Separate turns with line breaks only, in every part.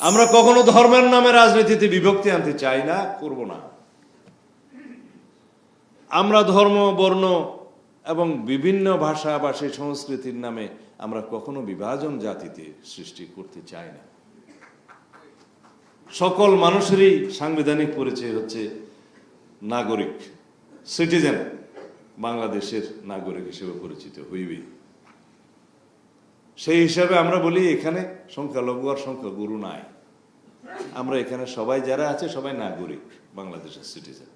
আমরা কখনো ধর্মের নামে রাজনীতিতে বিভক্তি আনতে চাই না, করব না। আমরা ধর্ম, বর্ণ এবং বিভিন্ন ভাষা ভাষী সংস্কৃতির নামে আমরা কখনো বিভাজন জাতিতে সৃষ্টি করতে চাই না। সকল মানুষেরই সাংবিধানিক পরিচয় হচ্ছে নাগরিক, সিটিজেন, বাংলাদেশের নাগরিক হিসেবে পরিচিত হইবে। সেই হিসাবে আমরা বলি এখানে সংখ্যালঘু আর সংখ্যাগুরু নাই। আমরা এখানে সবাই যারা আছে সবাই নাগরিক, বাংলাদেশের সিটিজেন,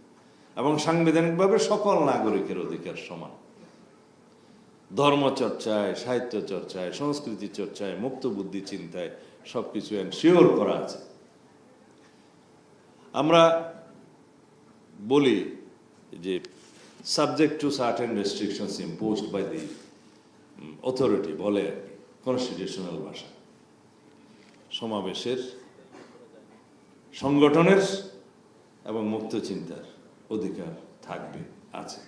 এবং সাংবিধানিকভাবে সকল নাগরিকের অধিকার সমান। ধর্ম চর্চায়, সাহিত্য চর্চায়, সংস্কৃতি চর্চায়, মুক্ত বুদ্ধি চিন্তায় সবকিছু এনশিওর করা আছে। আমরা বলি যে subject to certain restrictions imposed by the authority, বলে কনস্টিটিউশনাল ভাষা। সমাবেশের, সংগঠনের এবং মুক্ত চিন্তার অধিকার থাকবে, আছে।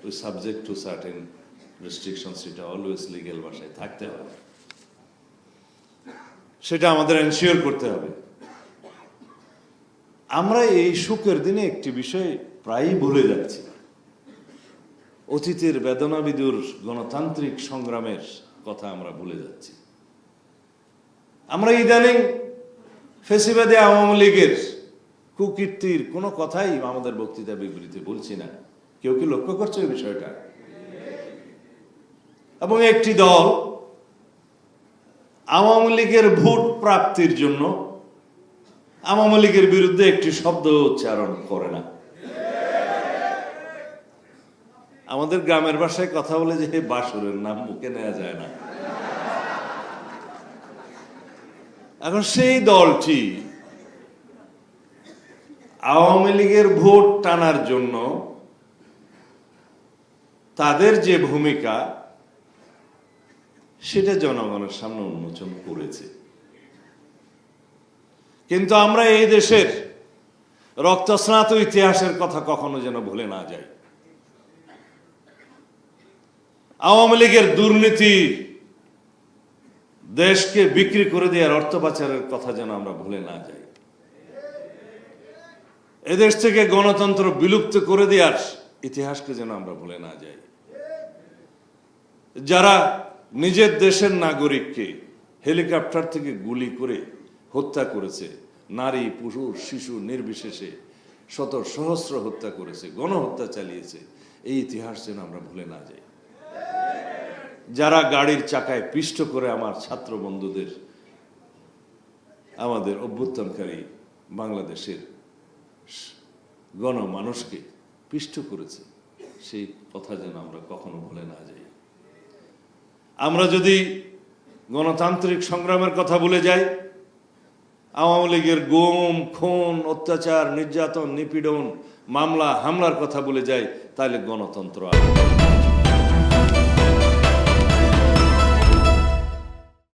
ওই সাবজেক্ট টু সার্টেন রেস্ট্রিকশনস, সেটা অলওয়েজ লিগ্যাল ভাষায় থাকতে হবে, সেটা আমাদের এনশিওর করতে হবে। আমরা এই সুখের দিনে একটি বিষয় প্রায়ই ভুলে যাচ্ছি। অতীতের বেদনাবিদুর গণতান্ত্রিক সংগ্রামের কথা আমরা ভুলে যাচ্ছি। আমরা ইদানিং ফেসিবাদী আওয়ামী লীগের কুকীর্তির কোনো কথাই আমাদের বক্তৃতা বিবৃতি বলছি না। কেউ কি লক্ষ্য করছে এই বিষয়টা? এবং একটি দল আওয়ামী লীগের ভোট প্রাপ্তির জন্য আওয়ামী লীগের বিরুদ্ধে একটি শব্দ উচ্চারণ করে না। আমাদের গ্রামের ভাষায় কথা বলে যে বাসুরের নাম মুখে নেওয়া যায় না। এখন সেই দলটি আওয়ামী লীগের ভোট টানার জন্য তাদের যে ভূমিকা, সেটা জনগণের সামনে উন্মোচন করেছে। কিন্তু আমরা এই দেশের রক্তস্নাত ইতিহাসের কথা কখনো যেন ভুলে না যাই। আওয়ামী লীগের দুর্নীতি, দেশকে বিক্রি করে দেওয়ার, অর্থ পাচারের কথা যেন আমরা ভুলে না যাই। এদেশ থেকে গণতন্ত্র বিলুপ্ত করে দেওয়ার ইতিহাসকে যেন আমরা ভুলে না যাই। যারা নিজের দেশের নাগরিককে হেলিকপ্টার থেকে গুলি করে হত্যা করেছে, নারী, পুরুষ, শিশু নির্বিশেষে শত সহস্র হত্যা করেছে, গণহত্যা চালিয়েছে, এই ইতিহাস যেন আমরা ভুলে না যাই। যারা গাড়ির চাকায় পিষ্ট করে আমার ছাত্র বন্ধুদের, আমাদের অভ্যুত্থানকারী বাংলাদেশের গণমানুষকে পিষ্ট করেছে, সেই কথা যেন আমরা কখনো ভুলে না যাই। আমরা যদি গণতান্ত্রিক সংগ্রামের কথা ভুলে যাই, আওয়ামী লীগের গুম, খুন, অত্যাচার, নির্যাতন, নিপীড়ন, মামলা হামলার কথা ভুলে যাই, তাহলে গণতন্ত্র আসবে।